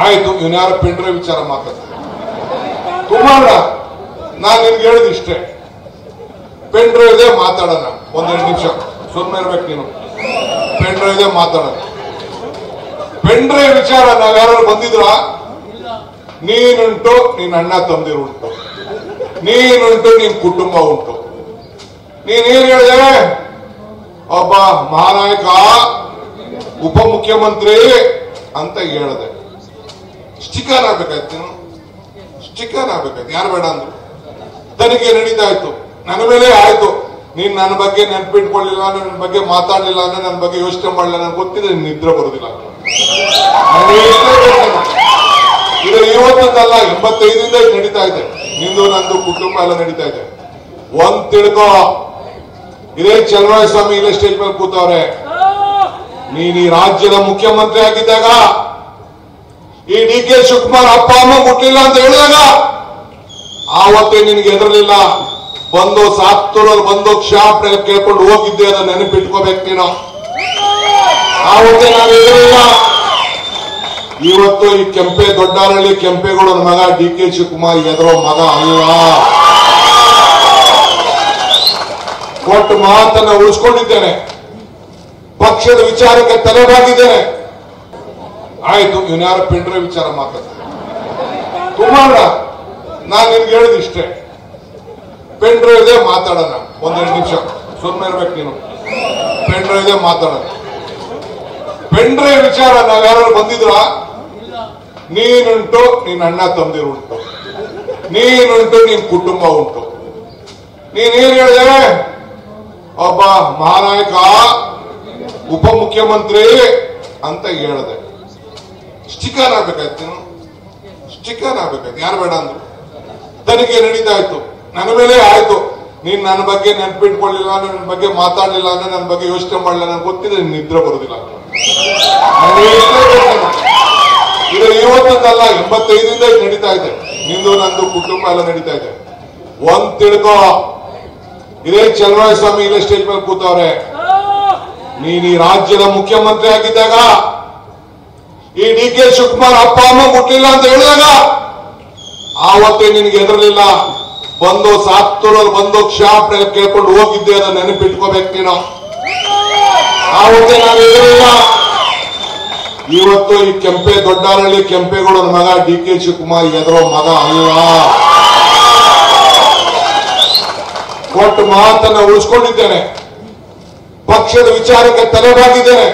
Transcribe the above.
ಆಯ್ತು, ಇವನ್ಯಾರ ಪೆಂಡ್ರೆ ವಿಚಾರ ಮಾತಾಡ್ತಾರೆ ಕುಮಾರ. ನಾನು ನಿನ್ಗೆ ಹೇಳಿದ ಇಷ್ಟೇ, ಪೆಂಡ್ರೈವ್ ಇದೆ ಮಾತಾಡೋಣ, ಒಂದೆರಡು ನಿಮಿಷ ಸುಮ್ಮನೆ ಇರ್ಬೇಕು ನೀನು. ಪೆಂಡ್ರೈವ್ ಇದೆ ಮಾತಾಡೋಣ. ಪೆಂಡ್ರೈವ್ ವಿಚಾರ ನಾವ್ಯಾರು ಬಂದಿದ್ರ? ನೀನುಂಟು, ನಿನ್ನ ಅಣ್ಣ ತಮ್ಮದಿರು ಉಂಟು, ನೀನುಂಟು, ನಿನ್ ಕುಟುಂಬ ಉಂಟು. ನೀನೇನ್ ಹೇಳಿದೆ? ಒಬ್ಬ ಮಹಾನಾಯಕ, ಉಪಮುಖ್ಯಮಂತ್ರಿ ಅಂತ ಹೇಳಿದೆ. ಸ್ಟಿಕರ್ ಆಗ್ಬೇಕಾಯ್ತು, ನೀನು ಸ್ಟಿಕರ್ ಆಗ್ಬೇಕಾಯ್ತು. ಯಾರು ಬೇಡ ಅಂದ್ರು. ತನಿಖೆ ನಡೀತಾ ಇತ್ತು, ನನ್ನ ಮೇಲೆ ಆಯ್ತು. ನೀನ್ ನನ್ನ ಬಗ್ಗೆ ನೆನ್ಪಿಟ್ಕೊಳ್ಳಿಲ್ಲ, ನನ್ನ ಬಗ್ಗೆ ಮಾತಾಡ್ಲಿಲ್ಲ ಅಂದ್ರೆ, ನನ್ನ ಬಗ್ಗೆ ಯೋಚನೆ ಮಾಡಲಿಲ್ಲ, ನನ್ಗೆ ಗೊತ್ತಿದೆ ನಿನ್ ನಿದ್ರೆ ಬರುದಿಲ್ಲ. ಇದು ಇವತ್ತಲ್ಲ, 85ರಿಂದ ಇದು ನಡೀತಾ ಇದೆ. ನಿಂದು ನಂದು ಕುಟುಂಬ ಎಲ್ಲ ನಡೀತಾ ಇದೆ. ಒಂದ್ ತಿಳ್ಕೋ, ಇದೇ ಚಲುವರಾಯಸ್ವಾಮಿ ಇಲ್ಲೇ ಸ್ಟೇಜ್ ಮೇಲೆ ಕೂತವ್ರೆ. ನೀನ್ ಈ ರಾಜ್ಯದ ಮುಖ್ಯಮಂತ್ರಿ ಆಗಿದ್ದಾಗ, ಈ ಡಿ.ಕೆ. ಶಿವಕುಮಾರ್ ಅಪ್ಪ ಅಮ್ಮ ಮುಟ್ಲಿಲ್ಲ ಅಂತ ಹೇಳಿದಾಗ ಆವತ್ತೇ ನಿನ್ಗೆ ಎದುರಲಿಲ್ಲ. ಬಂದು ಸಾತ್ತೂರಲ್ಲಿ ಬಂದು ಕ್ಷಾಪಣೆ ಕೇಳ್ಕೊಂಡು ಹೋಗಿದ್ದೆ, ಅದನ್ನ ನೆನಪಿಟ್ಕೋಬೇಕು ನೀನು. ಆವತ್ತೇ ನಾನು ಎದುರಿಲ್ಲ. ಇವತ್ತು ಈ ದೊಡ್ಡಾರಳ್ಳಿ ಕೆಂಪೇಗೌಡನ ಮಗ ಡಿ.ಕೆ. ಶಿವಕುಮಾರ್ ಎದುರೋ ಮಗ ಅಲ್ಲ. ಕೊಟ್ಟು ಮಾತನ್ನ ಉಳಿಸ್ಕೊಂಡಿದ್ದೇನೆ, ಪಕ್ಷದ ವಿಚಾರಕ್ಕೆ ತಲೆಬಾಗಿದ್ದೇನೆ. ಆಯ್ತು, ಇವನ್ಯಾರ ಪೆಂಡ್ರೆ ವಿಚಾರ ಮಾತಾಡ್ತಾರೆ ಕುಮಾರ. ನಾನು ನಿನ್ಗೆ ಹೇಳಿದ ಇಷ್ಟೇ, ಪೆಂಡ್ರೈವ್ ಇದೆ ಮಾತಾಡೋಣ, ಒಂದೆರಡು ನಿಮಿಷ ಸುಮ್ಮನೆ ಇರ್ಬೇಕು ನೀನು. ಪೆಂಡ್ರೈವ್ ಇದೆ ಮಾತಾಡೋಣ. ಪೆಂಡ್ರೈವ್ ವಿಚಾರ ನಾವ್ಯಾರು ಬಂದಿದ್ರ? ನೀನುಂಟು, ನಿನ್ನ ಅಣ್ಣ ತಮ್ಮದಿರು ಉಂಟು, ನೀನುಂಟು, ನಿನ್ ಕುಟುಂಬ ಉಂಟು. ನೀನೇನ್ ಹೇಳಿದೆ? ಒಬ್ಬ ಮಹಾನಾಯಕ, ಉಪಮುಖ್ಯಮಂತ್ರಿ ಅಂತ ಹೇಳಿದೆ. ಸ್ಟಿಕರ್ ಆಗ್ಬೇಕಾಯ್ತು, ನೀನು ಸ್ಟಿಕರ್ ಆಗ್ಬೇಕಾಯ್ತು. ಯಾರು ಬೇಡ ಅಂದ್ರು. ತನಿಖೆ ನಡೀತಾ ಇತ್ತು, ನನ್ನ ಮೇಲೆ ಆಯ್ತು. ನೀನ್ ನನ್ನ ಬಗ್ಗೆ ನೆನ್ಪಿಟ್ಕೊಳ್ಳಿಲ್ಲ, ನನ್ನ ಬಗ್ಗೆ ಮಾತಾಡ್ಲಿಲ್ಲ ಅಂದ್ರೆ, ನನ್ನ ಬಗ್ಗೆ ಯೋಚನೆ ಮಾಡಲಿಲ್ಲ, ನನ್ಗೆ ಗೊತ್ತಿದೆ ನಿನ್ ನಿದ್ರೆ ಬರುದಿಲ್ಲ. ಇದು ಇವತ್ತಲ್ಲ, 85ರಿಂದ ಇದು ನಡೀತಾ ಇದೆ. ನಿಂದು ನಂದು ಕುಟುಂಬ ಎಲ್ಲ ನಡೀತಾ ಇದೆ. ಒಂದ್ ತಿಳ್ಕೋ, ಇದೇ ಚಲುವರಾಯಸ್ವಾಮಿ ಇಲ್ಲೇ ಸ್ಟೇಜ್ ಮೇಲೆ ಕೂತವ್ರೆ. ನೀನ್ ಈ ರಾಜ್ಯದ ಮುಖ್ಯಮಂತ್ರಿ ಆಗಿದ್ದಾಗ, ಈ ಡಿ.ಕೆ. ಶಿವಕುಮಾರ್ ಅಪ್ಪ ಅಮ್ಮ ಮುಟ್ಲಿಲ್ಲ ಅಂತ ಹೇಳಿದಾಗ ಆವತ್ತೇ ನಿನ್ಗೆ ಎದುರಲಿಲ್ಲ. ಬಂದು ಸಾತ್ತೂರಲ್ಲಿ ಬಂದು ಕ್ಷಾಪಣೆ ಕೇಳ್ಕೊಂಡು ಹೋಗಿದ್ದೆ, ಅದನ್ನ ನೆನಪಿಟ್ಕೋಬೇಕು ನೀನು. ಆವತ್ತೇ ನಾನು ಎದುರಿಲ್ಲ. ಇವತ್ತು ಈ ದೊಡ್ಡಾರಳ್ಳಿ ಕೆಂಪೇಗೌಡನ ಮಗ ಡಿ.ಕೆ. ಶಿವಕುಮಾರ್ ಎದುರೋ ಮಗ ಅಲ್ಲ. ಕೊಟ್ಟು ಮಾತನ್ನ ಉಳಿಸ್ಕೊಂಡಿದ್ದೇನೆ, ಪಕ್ಷದ ವಿಚಾರಕ್ಕೆ ತಲೆಬಾಗಿದ್ದೇನೆ.